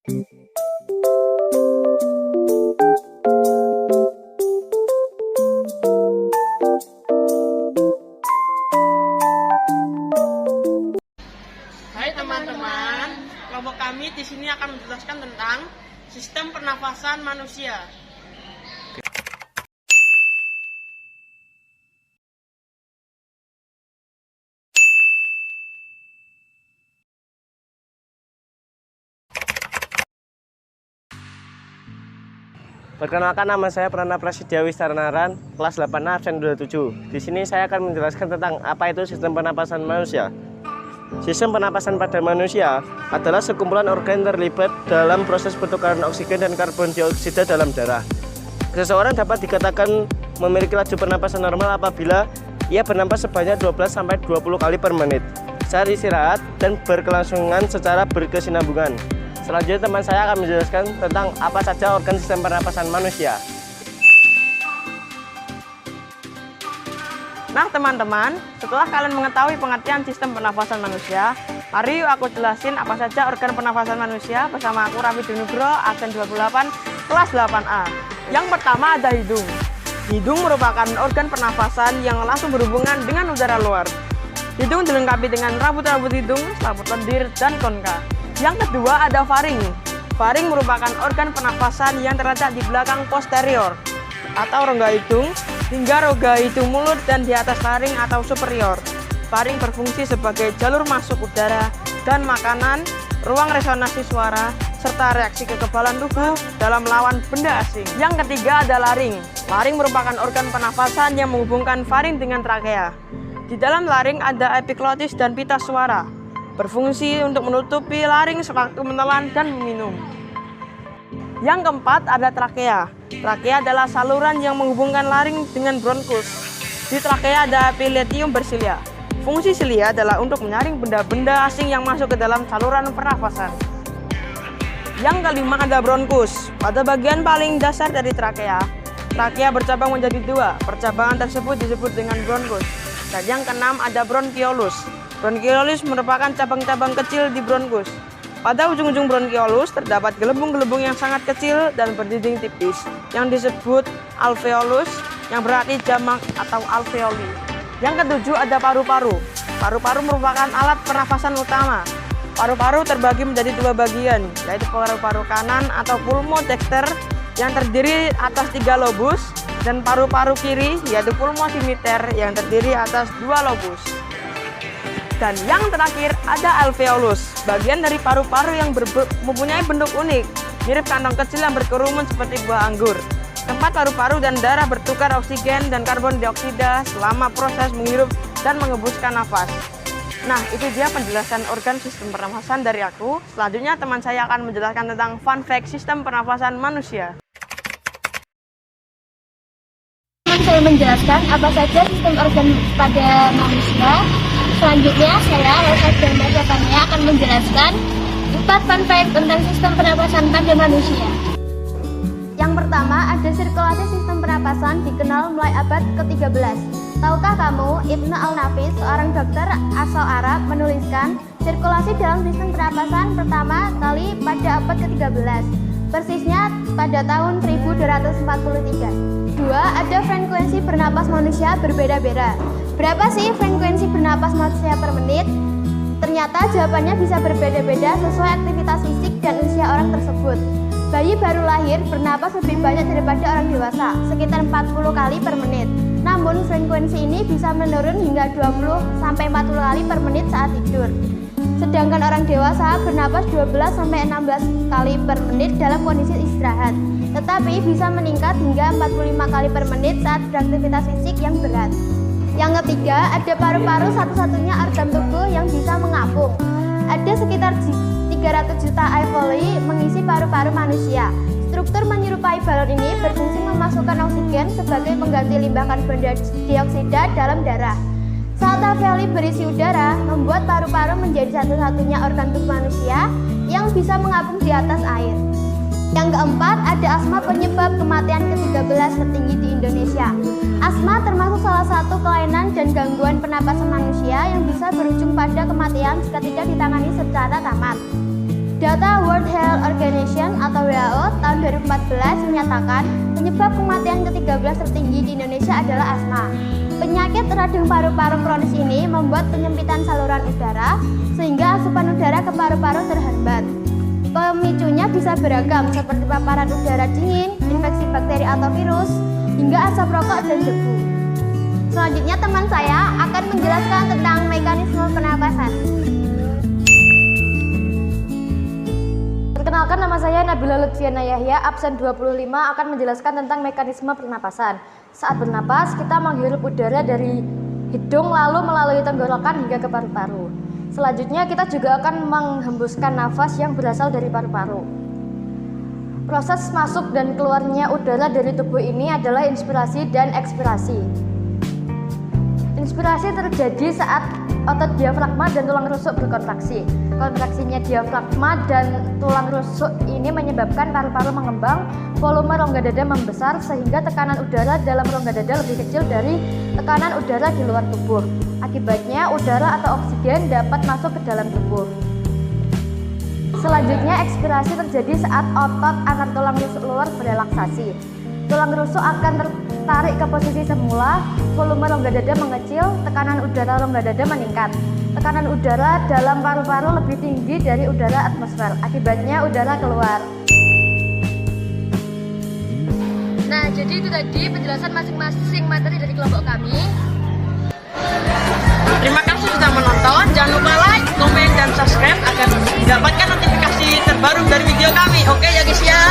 Hai teman-teman, kelompok kami di sini akan menjelaskan tentang sistem pernafasan manusia. Perkenalkan, nama saya Prana Prasidya Wistarnaran, kelas 8A absen 27. Di sini saya akan menjelaskan tentang apa itu sistem pernapasan manusia. Sistem pernapasan pada manusia adalah sekumpulan organ terlibat dalam proses pertukaran oksigen dan karbon dioksida dalam darah. Seseorang dapat dikatakan memiliki laju pernapasan normal apabila ia bernapas sebanyak 12-20 kali per menit, secara istirahat dan berkelangsungan secara berkesinambungan. Selanjutnya teman saya akan menjelaskan tentang apa saja organ sistem pernapasan manusia. Nah teman-teman, setelah kalian mengetahui pengertian sistem pernafasan manusia, mari yuk aku jelasin apa saja organ pernafasan manusia bersama aku Raffi Dunugro, absen 28, kelas 8A. Yang pertama ada hidung. Hidung merupakan organ pernafasan yang langsung berhubungan dengan udara luar. Hidung dilengkapi dengan rambut-rambut hidung, selaput lendir, dan konka. Yang kedua ada faring. Faring merupakan organ pernafasan yang terletak di belakang posterior atau rongga hidung hingga rongga hidung mulut dan di atas faring atau superior. Faring berfungsi sebagai jalur masuk udara dan makanan, ruang resonansi suara, serta reaksi kekebalan tubuh dalam melawan benda asing. Yang ketiga ada laring. Laring merupakan organ pernafasan yang menghubungkan faring dengan trakea. Di dalam laring ada epiglotis dan pita suara, berfungsi untuk menutupi laring sewaktu menelan dan meminum. Yang keempat ada trakea. Trakea adalah saluran yang menghubungkan laring dengan bronkus. Di trakea ada epithelium bersilia. Fungsi silia adalah untuk menyaring benda-benda asing yang masuk ke dalam saluran pernafasan. Yang kelima ada bronkus. Pada bagian paling dasar dari trakea bercabang menjadi dua. Percabangan tersebut disebut dengan bronkus. Dan yang keenam ada bronkiolus. Bronkiolus merupakan cabang-cabang kecil di bronkus. Pada ujung-ujung bronkiolus terdapat gelembung-gelembung yang sangat kecil dan berdinding tipis yang disebut alveolus, yang berarti jamak atau alveoli. Yang ketujuh ada paru-paru. Paru-paru merupakan alat pernafasan utama. Paru-paru terbagi menjadi dua bagian, yaitu paru-paru kanan atau pulmodexter yang terdiri atas 3 lobus, dan paru-paru kiri yaitu pulmosimeter yang terdiri atas 2 lobus. Dan yang terakhir ada alveolus, bagian dari paru-paru yang mempunyai bentuk unik, mirip kantong kecil yang berkerumun seperti buah anggur. Tempat paru-paru dan darah bertukar oksigen dan karbon dioksida selama proses menghirup dan mengembuskan nafas. Nah, itu dia penjelasan organ sistem pernafasan dari aku. Selanjutnya teman saya akan menjelaskan tentang fun fact sistem pernafasan manusia. Saya menjelaskan apa saja sistem organ pada manusia. Selanjutnya saya, Rosa Dharma, akan menjelaskan 4 fun fact tentang sistem pernapasan pada manusia. Yang pertama ada sirkulasi sistem pernapasan dikenal mulai abad ke-13. Tahukah kamu, Ibnu Al-Nafis, seorang dokter asal Arab, menuliskan sirkulasi dalam sistem pernapasan pertama kali pada abad ke-13, persisnya pada tahun 1243. Dua, ada frekuensi bernapas manusia berbeda-beda. Berapa sih frekuensi bernapas manusia per menit? Ternyata jawabannya bisa berbeda-beda sesuai aktivitas fisik dan usia orang tersebut. Bayi baru lahir bernapas lebih banyak daripada orang dewasa, sekitar 40 kali per menit. Namun frekuensi ini bisa menurun hingga 20-40 kali per menit saat tidur. Sedangkan orang dewasa bernapas 12-16 kali per menit dalam kondisi istirahat, tetapi bisa meningkat hingga 45 kali per menit saat beraktivitas fisik yang berat. Yang ketiga, ada paru-paru, satu-satunya organ tubuh yang bisa mengapung. Ada sekitar 300 juta alveoli mengisi paru-paru manusia. Struktur menyerupai balon ini berfungsi memasukkan oksigen sebagai pengganti limbah karbon dioksida dalam darah. Saat alveoli berisi udara, membuat paru-paru menjadi satu-satunya organ tubuh manusia yang bisa mengapung di atas air. Yang keempat, ada asma, penyebab kematian ke-13 tertinggi di Indonesia. Asma termasuk salah satu kelainan dan gangguan pernapasan manusia yang bisa berujung pada kematian jika tidak ditangani secara tamat. Data World Health Organization 2014 menyatakan penyebab kematian ke-13 tertinggi di Indonesia adalah asma. Penyakit radang paru-paru kronis ini membuat penyempitan saluran udara sehingga asupan udara ke paru-paru terhambat. Pemicunya bisa beragam seperti paparan udara dingin, infeksi bakteri atau virus, hingga asap rokok dan debu. Selanjutnya teman saya akan menjelaskan tentang mekanisme pernapasan. Perkenalkan, nama saya Nabila Lutfiana Yahya, absen 25, akan menjelaskan tentang mekanisme pernapasan. Saat bernapas, kita menghirup udara dari hidung lalu melalui tenggorokan hingga ke paru-paru. Selanjutnya kita juga akan menghembuskan nafas yang berasal dari paru-paru. Proses masuk dan keluarnya udara dari tubuh ini adalah inspirasi dan ekspirasi. Inspirasi terjadi saat otot diafragma dan tulang rusuk berkontraksi. Kontraksinya diafragma dan tulang rusuk ini menyebabkan paru-paru mengembang, volume rongga dada membesar sehingga tekanan udara dalam rongga dada lebih kecil dari tekanan udara di luar tubuh. Akibatnya udara atau oksigen dapat masuk ke dalam tubuh. Selanjutnya ekspirasi terjadi saat otot antar tulang rusuk luar berelaksasi. Tulang rusuk akan tertarik ke posisi semula, volume rongga dada mengecil, tekanan udara rongga dada meningkat. Tekanan udara dalam paru-paru lebih tinggi dari udara atmosfer. Akibatnya udara keluar. Nah, jadi itu tadi penjelasan masing-masing materi dari kelompok kami. Terima kasih sudah menonton. Jangan lupa like, komen, dan subscribe agar mendapatkan notifikasi terbaru dari video kami. Oke ya guys ya.